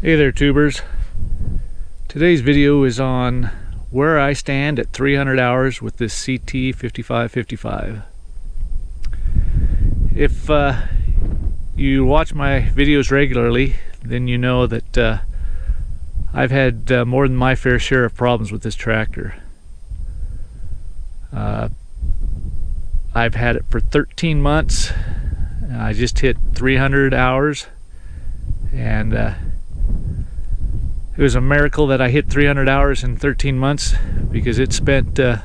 Hey there, tubers. Today's video is on where I stand at 300 hours with this CT 5555. If you watch my videos regularly, then you know that I've had more than my fair share of problems with this tractor. I've had it for 13 months. I just hit 300 hours, and it was a miracle that I hit 300 hours in 13 months, because it spent a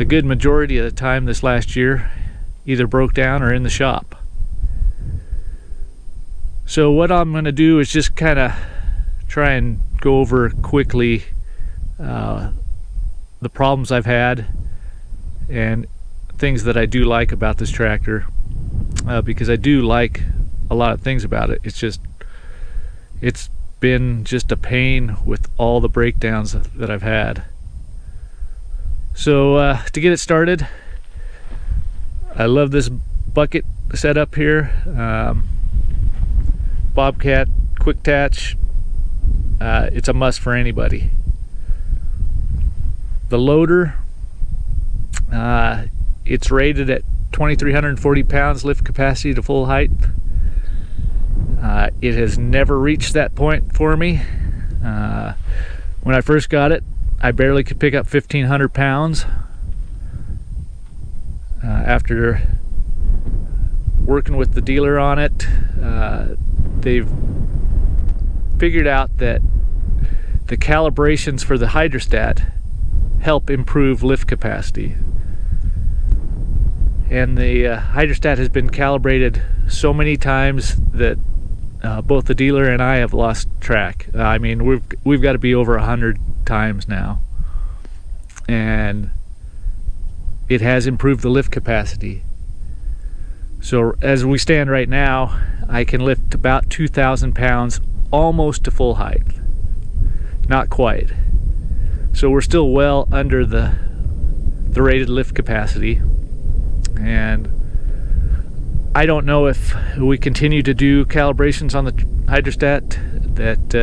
good majority of the time this last year either broke down or in the shop. So what I'm going to do is just kind of try and go over quickly the problems I've had and things that I do like about this tractor, because I do like a lot of things about it. It's been just a pain with all the breakdowns that I've had. So to get it started, I love this bucket setup here. Bobcat quick attach. It's a must for anybody. The loader, it's rated at 2,340 pounds lift capacity to full height. It has never reached that point for me. When I first got it, I barely could pick up 1,500 pounds. After working with the dealer on it, they've figured out that the calibrations for the hydrostat help improve lift capacity. And the hydrostat has been calibrated so many times that both the dealer and I have lost track. I mean, we've got to be over 100 times now, and it has improved the lift capacity. So as we stand right now, I can lift about 2,000 pounds almost to full height. Not quite. So we're still well under the rated lift capacity, and I don't know if we continue to do calibrations on the hydrostat that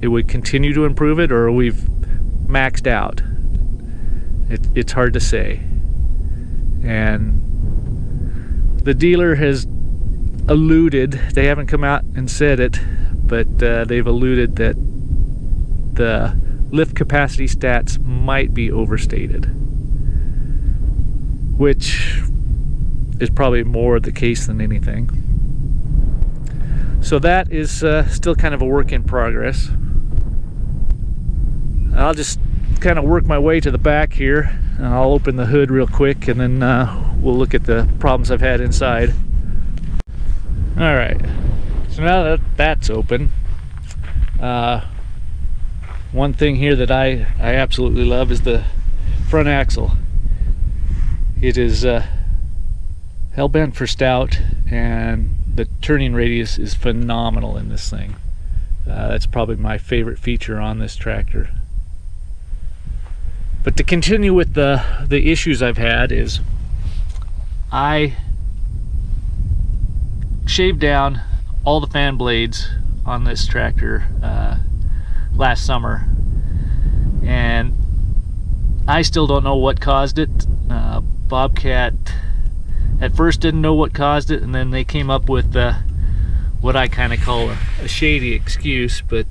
it would continue to improve it, or we've maxed out. It's hard to say. And the dealer has alluded, they haven't come out and said it, but they've alluded that the lift capacity stats might be overstated, which is probably more the case than anything. So that is still kind of a work in progress. I'll just kind of work my way to the back here, and I'll open the hood real quick, and then we'll look at the problems I've had inside. Alright, so now that that's open, one thing here that I absolutely love is the front axle. It is hell-bent for stout, and the turning radius is phenomenal in this thing. That's probably my favorite feature on this tractor. But to continue with the issues I've had, is I shaved down all the fan blades on this tractor last summer, and I still don't know what caused it. Bobcat at first didn't know what caused it, and then they came up with what I kind of call a shady excuse, but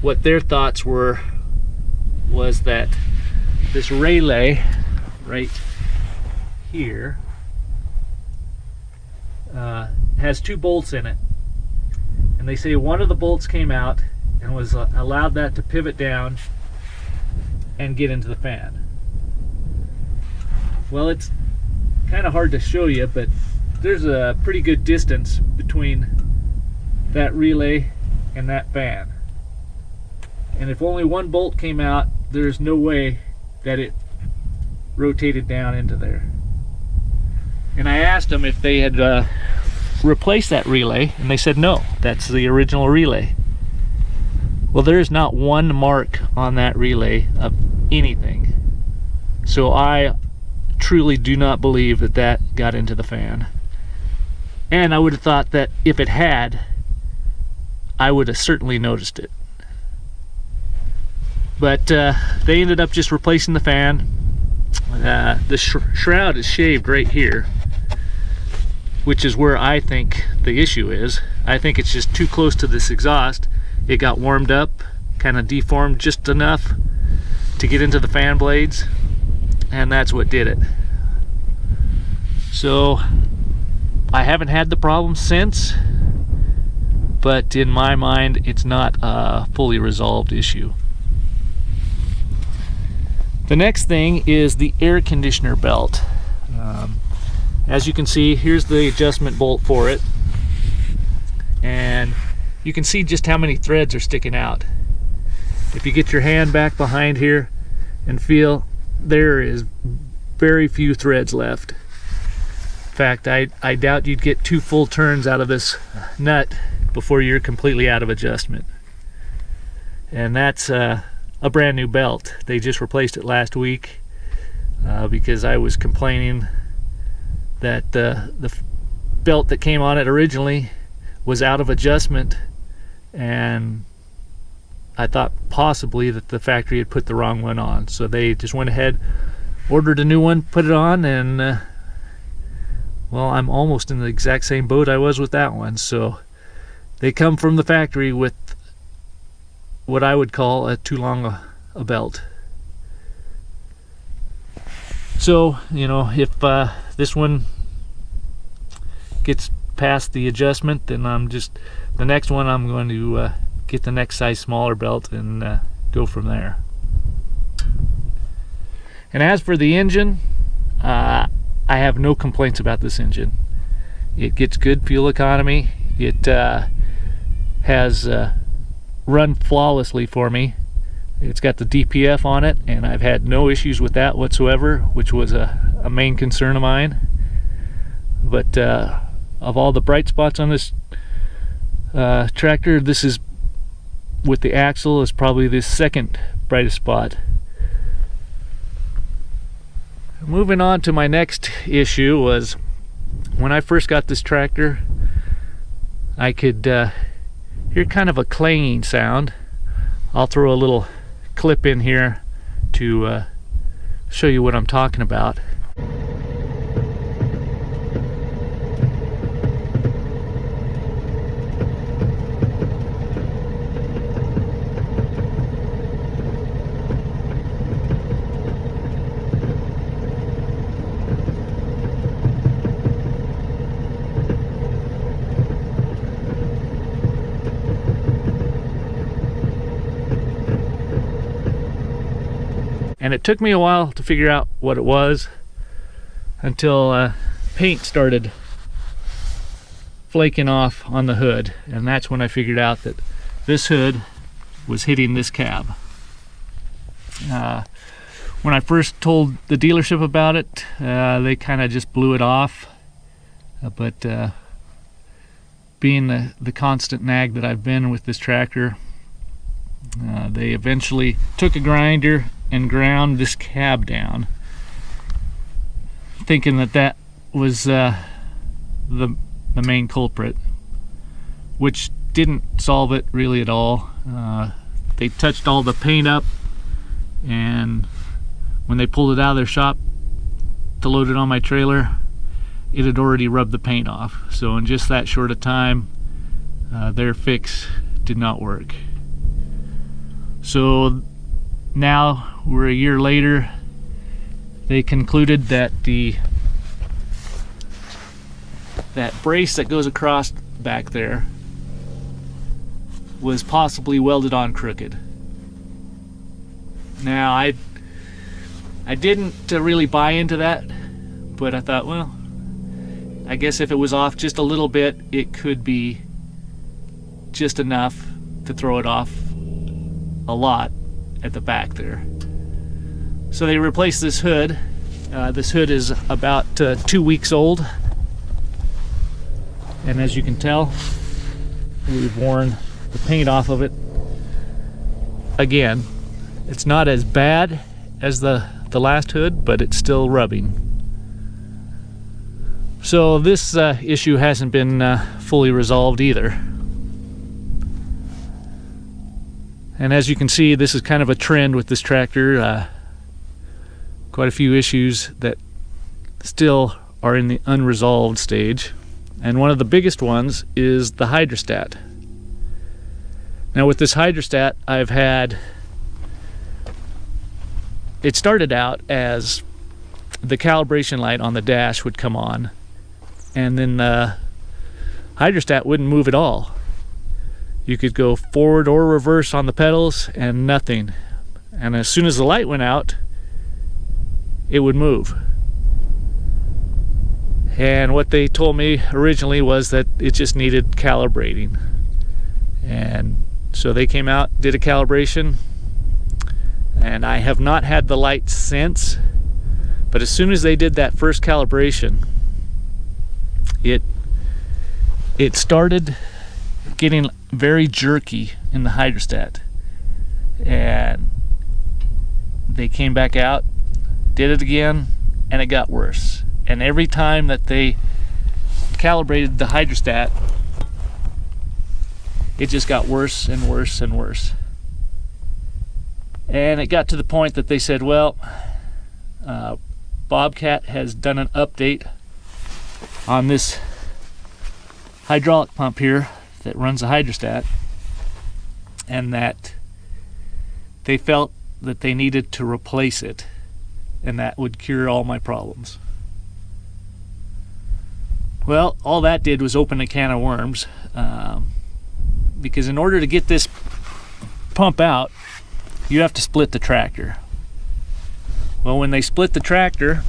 what their thoughts was that this relay right here has two bolts in it, and they say one of the bolts came out and was allowed that to pivot down and get into the fan. Well, it's kind of hard to show you, but there's a pretty good distance between that relay and that fan, and if only one bolt came out, there's no way that it rotated down into there. And I asked them if they had replaced that relay, and they said no, that's the original relay. Well, there's not one mark on that relay of anything, so I truly do not believe that that got into the fan. And I would have thought that if it had, I would have certainly noticed it. But they ended up just replacing the fan. The shroud is shaved right here, which is where I think the issue is. I think it's just too close to this exhaust. It got warmed up, kind of deformed just enough to get into the fan blades, and that's what did it. So I haven't had the problem since, but in my mind it's not a fully resolved issue. The next thing is the air conditioner belt. As you can see, here's the adjustment bolt for it, and you can see just how many threads are sticking out. If you get your hand back behind here and feel, there is very few threads left. In fact, I doubt you'd get 2 full turns out of this nut before you're completely out of adjustment. And that's a brand new belt. They just replaced it last week because I was complaining that the belt that came on it originally was out of adjustment, and I thought possibly that the factory had put the wrong one on. So they just went ahead, ordered a new one, put it on, and well, I'm almost in the exact same boat I was with that one. So they come from the factory with what I would call too long a belt. So, you know, if this one gets past the adjustment, then the next one I'm going to get the next size smaller belt and go from there. And as for the engine, I have no complaints about this engine. It gets good fuel economy. It has run flawlessly for me. It's got the DPF on it, and I've had no issues with that whatsoever, which was a main concern of mine. But of all the bright spots on this tractor, this is, with the axle, is probably the second brightest spot. Moving on to my next issue was when I first got this tractor, I could hear kind of a clanging sound. I'll throw a little clip in here to show you what I'm talking about. And it took me a while to figure out what it was until paint started flaking off on the hood, and that's when I figured out that this hood was hitting this cab. When I first told the dealership about it, they kind of just blew it off, but being the constant nag that I've been with this tractor, they eventually took a grinder and ground this cab down, thinking that that was the main culprit, which didn't solve it really at all. They touched all the paint up, and when they pulled it out of their shop to load it on my trailer, it had already rubbed the paint off. So in just that short a time, their fix did not work. So now we're a year later, they concluded that that brace that goes across back there was possibly welded on crooked. Now I didn't really buy into that, but I thought, well, I guess if it was off just a little bit, it could be just enough to throw it off a lot at the back there. So they replaced this hood. This hood is about 2 weeks old, and as you can tell, we've worn the paint off of it again. It's not as bad as the last hood, but it's still rubbing. So this issue hasn't been fully resolved either. And as you can see, this is kind of a trend with this tractor. Quite a few issues that still are in the unresolved stage. And one of the biggest ones is the hydrostat. Now with this hydrostat, it started out as the calibration light on the dash would come on, and then the hydrostat wouldn't move at all. You could go forward or reverse on the pedals and nothing. And as soon as the light went out, it would move. And what they told me originally was that it just needed calibrating. And so they came out, did a calibration, and I have not had the light since. But as soon as they did that first calibration, it started getting very jerky in the hydrostat. And they came back out, did it again, and it got worse. And every time that they calibrated the hydrostat, it just got worse and worse and worse. And it got to the point that they said, well, Bobcat has done an update on this hydraulic pump here that runs the hydrostat, and that they felt that they needed to replace it, and that would cure all my problems. Well, all that did was open a can of worms, because in order to get this pump out, you have to split the tractor. Well, when they split the tractor,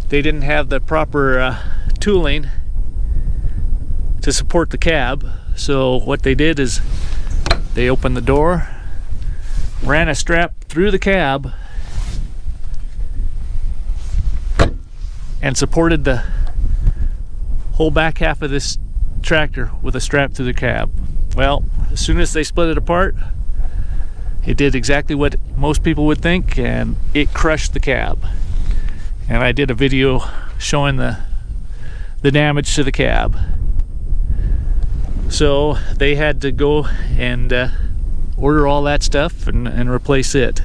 they didn't have the proper tooling to support the cab. So what they did is they opened the door, ran a strap through the cab, and supported the whole back half of this tractor with a strap through the cab. Well, as soon as they split it apart, it did exactly what most people would think, and it crushed the cab. And I did a video showing the damage to the cab. So they had to go and order all that stuff and replace it,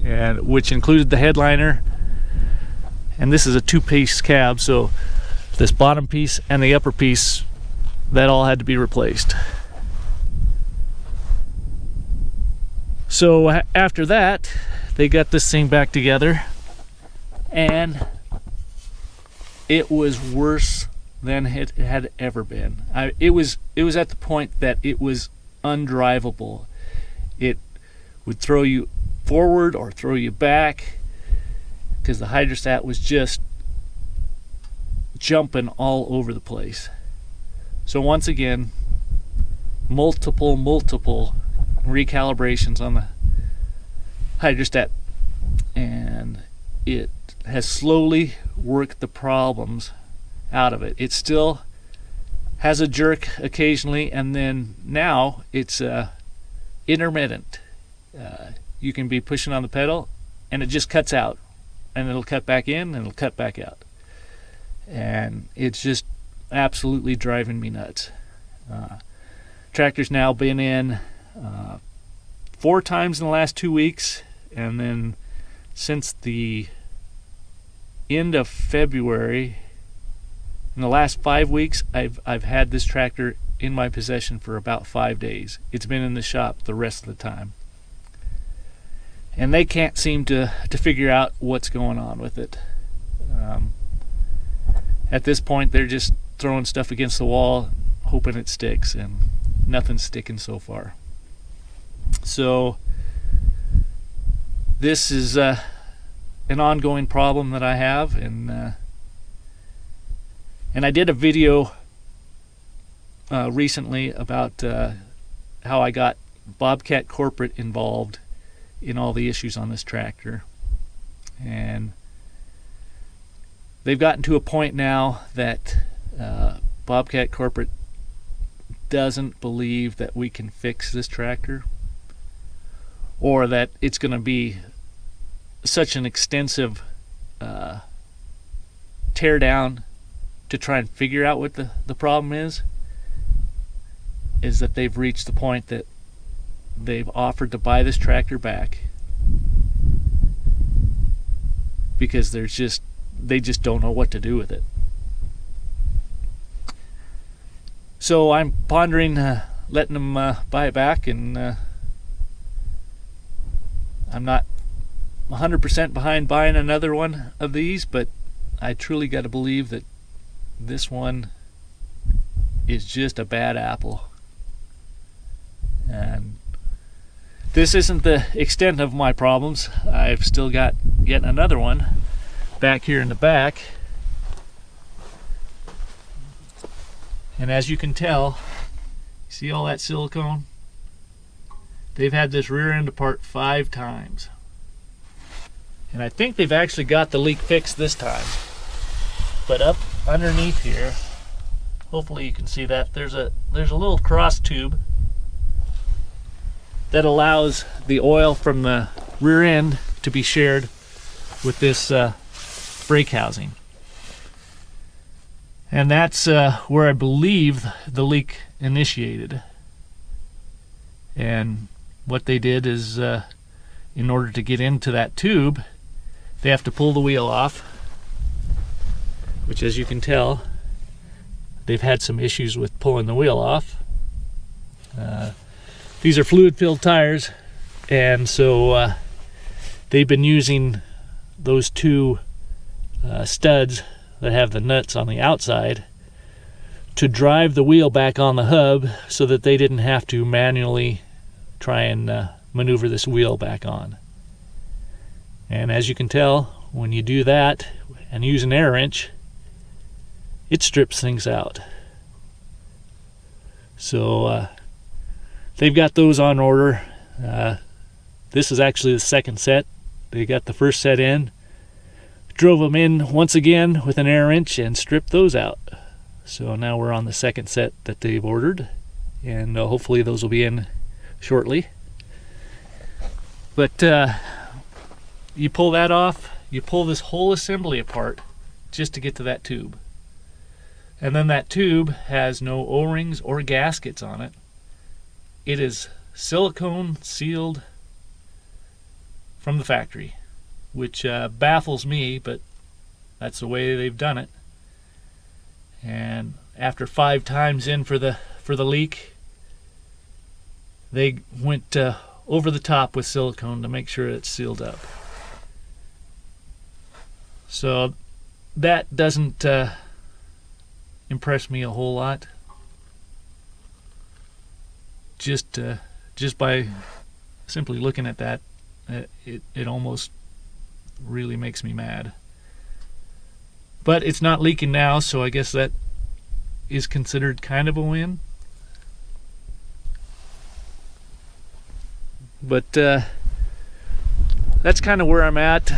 and which included the headliner. And this is a two-piece cab, so this bottom piece and the upper piece, that all had to be replaced. So after that, they got this thing back together, and it was worse than it had ever been. It was at the point that it was undrivable. It would throw you forward or throw you back, because the hydrostat was just jumping all over the place. So once again, multiple recalibrations on the hydrostat, and it has slowly worked the problems out of it. It still has a jerk occasionally, and then now it's intermittent. You can be pushing on the pedal and it just cuts out, and it'll cut back in and it'll cut back out, and it's just absolutely driving me nuts. Tractor's now been in 4 times in the last 2 weeks, and then since the end of February, in the last 5 weeks, I've had this tractor in my possession for about 5 days. It's been in the shop the rest of the time, and they can't seem to figure out what's going on with it. At this point, they're just throwing stuff against the wall, hoping it sticks, and nothing's sticking so far. So this is an ongoing problem that I have, and I did a video recently about how I got Bobcat Corporate involved in all the issues on this tractor, and they've gotten to a point now that Bobcat Corporate doesn't believe that we can fix this tractor, or that it's going to be such an extensive tear down to try and figure out what the problem is that they've reached the point that they've offered to buy this tractor back because they just don't know what to do with it. So I'm pondering letting them buy it back, and I'm not 100% behind buying another one of these, but I truly got to believe that this one is just a bad apple. And this isn't the extent of my problems. I've still got yet another one back here in the back. And as you can tell, see all that silicone? They've had this rear end apart 5 times. And I think they've actually got the leak fixed this time. But up underneath here, hopefully you can see that, there's a little cross tube that allows the oil from the rear end to be shared with this brake housing. And that's where I believe the leak initiated. And what they did is, in order to get into that tube, they have to pull the wheel off, which, as you can tell, they've had some issues with pulling the wheel off. These are fluid-filled tires, and so they've been using those 2 studs that have the nuts on the outside to drive the wheel back on the hub so that they didn't have to manually try and maneuver this wheel back on. And as you can tell, when you do that and use an air wrench, it strips things out. So they've got those on order. This is actually the second set. They got the first set in, drove them in once again with an air wrench and stripped those out. So now we're on the second set that they've ordered, and hopefully those will be in shortly. But you pull that off, you pull this whole assembly apart just to get to that tube. And then that tube has no O-rings or gaskets on it. It is silicone sealed from the factory, which baffles me, but that's the way they've done it. And after 5 times in for the leak, they went over the top with silicone to make sure it's sealed up. So that doesn't impress me a whole lot. Just by simply looking at that, it almost really makes me mad. But it's not leaking now, so I guess that is considered kind of a win. But that's kind of where I'm at.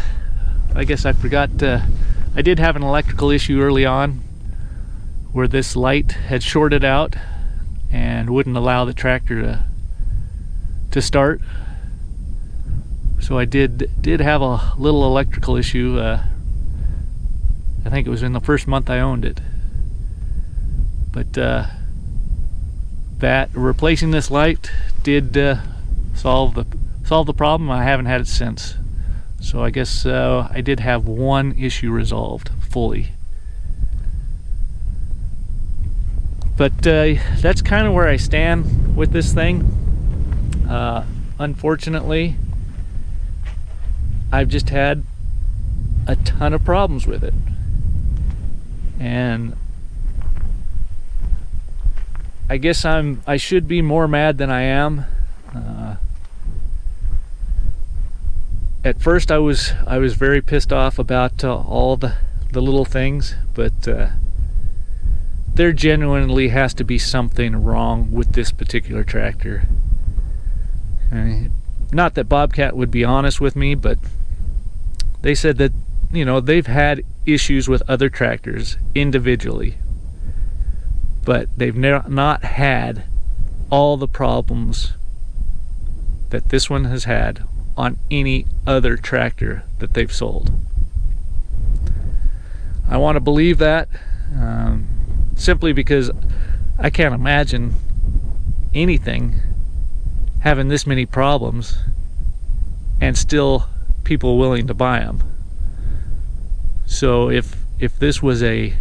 I guess I forgot, I did have an electrical issue early on where this light had shorted out and wouldn't allow the tractor to start. So I did have a little electrical issue. I think it was in the first month I owned it. But that replacing this light did solve the problem. I haven't had it since. So I guess I did have one issue resolved fully. But that's kind of where I stand with this thing. Unfortunately, I've just had a ton of problems with it. And I guess I should be more mad than I am. At first I was very pissed off about all the little things, but there genuinely has to be something wrong with this particular tractor. Not that Bobcat would be honest with me, but they said that, you know, they've had issues with other tractors individually, but they've not had all the problems that this one has had on any other tractor that they've sold. I want to believe that, simply because I can't imagine anything having this many problems and still people willing to buy them. So if this was a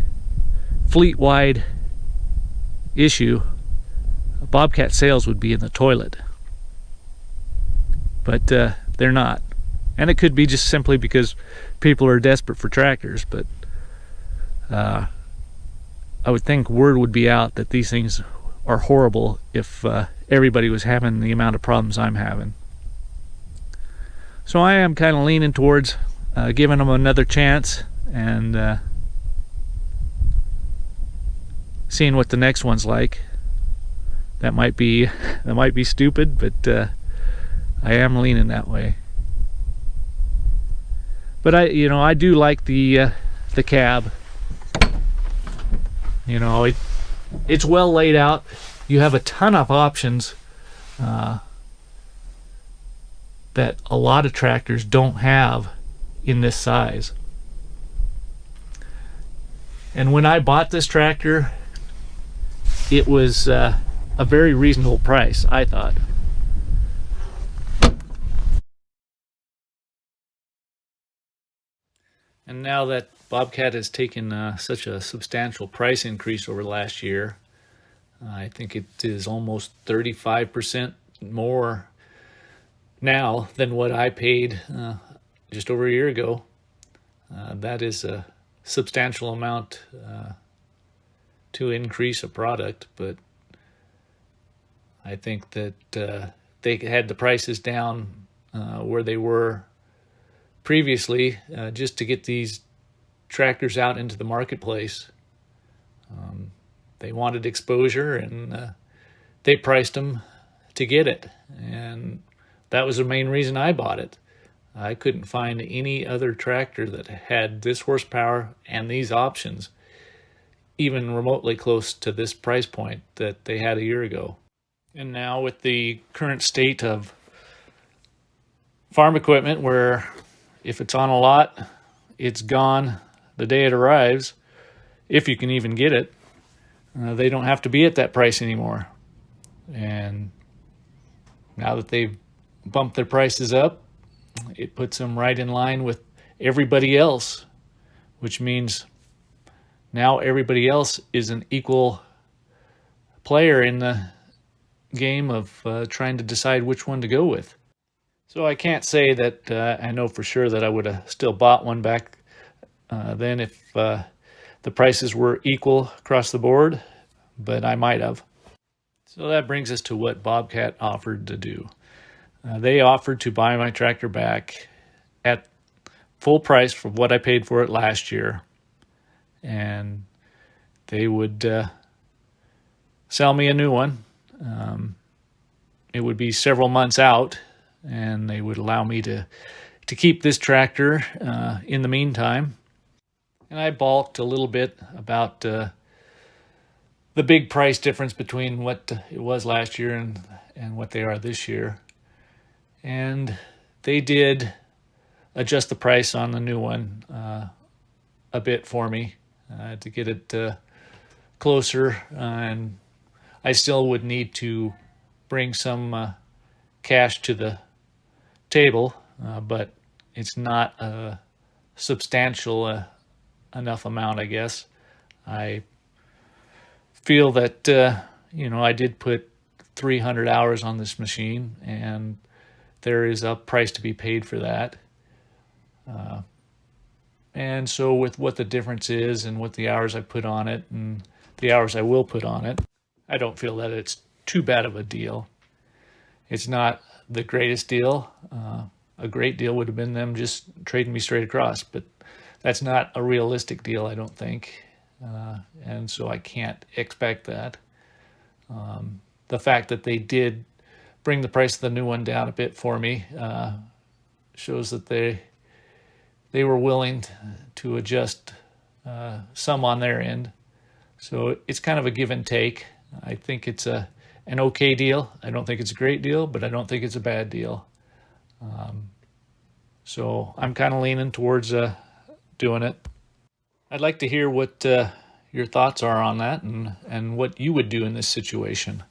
fleet-wide issue, Bobcat sales would be in the toilet. But they're not. And it could be just simply because people are desperate for tractors, but I would think word would be out that these things are horrible if everybody was having the amount of problems I'm having. So I am kind of leaning towards giving them another chance and seeing what the next one's like. That might be stupid, but I am leaning that way. But I do like the cab. It's well laid out. You have a ton of options that a lot of tractors don't have in this size. And when I bought this tractor, it was a very reasonable price, I thought. And now that Bobcat has taken such a substantial price increase over last year, I think it is almost 35% more now than what I paid just over a year ago. That is a substantial amount to increase a product, but I think that they had the prices down where they were previously just to get these tractors out into the marketplace. They wanted exposure, and they priced them to get it, and that was the main reason I bought it. I couldn't find any other tractor that had this horsepower and these options even remotely close to this price point that they had a year ago. And now with the current state of farm equipment, where if it's on a lot, it's gone the day it arrives, if you can even get it. They don't have to be at that price anymore. And now that they've bumped their prices up, it puts them right in line with everybody else, which means now everybody else is an equal player in the game of trying to decide which one to go with. So I can't say that I know for sure that I would have still bought one back then if the prices were equal across the board, but I might have. So that brings us to what Bobcat offered to do. They offered to buy my tractor back at full price for what I paid for it last year, and they would sell me a new one. It would be several months out, and they would allow me to keep this tractor in the meantime. And I balked a little bit about the big price difference between what it was last year and what they are this year. And they did adjust the price on the new one a bit for me to get it closer, and I still would need to bring some cash to the table, but it's not a substantial enough amount, I guess. I feel that I did put 300 hours on this machine, and there is a price to be paid for that. And so with what the difference is and what the hours I put on it and the hours I will put on it, I don't feel that it's too bad of a deal. It's not the greatest deal. A great deal would have been them just trading me straight across, but that's not a realistic deal, I don't think. And so I can't expect that. The fact that they did bring the price of the new one down a bit for me shows that they were willing to adjust some on their end. So it's kind of a give and take. I think it's an okay deal. I don't think it's a great deal, but I don't think it's a bad deal. So I'm kind of leaning towards doing it. I'd like to hear what your thoughts are on that and what you would do in this situation.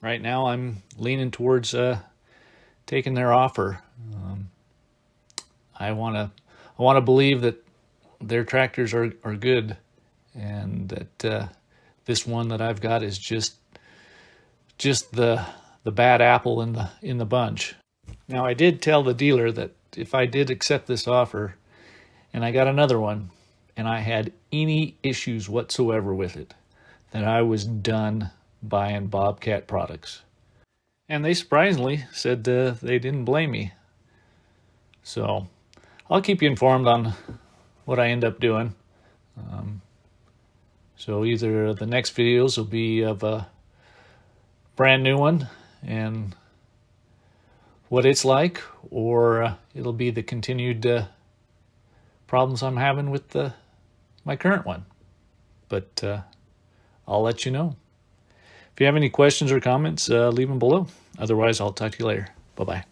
right now I'm leaning towards taking their offer. I want to believe that their tractors are good, and that this one that I've got is just the bad apple in the bunch. Now, I did tell the dealer that if I did accept this offer and I got another one and I had any issues whatsoever with it, that I was done buying Bobcat products. And they surprisingly said they didn't blame me. So I'll keep you informed on what I end up doing. So either the next videos will be of a brand new one and what it's like, or it'll be the continued problems I'm having with my current one. But I'll let you know. If you have any questions or comments, leave them below. Otherwise, I'll talk to you later. Bye-bye.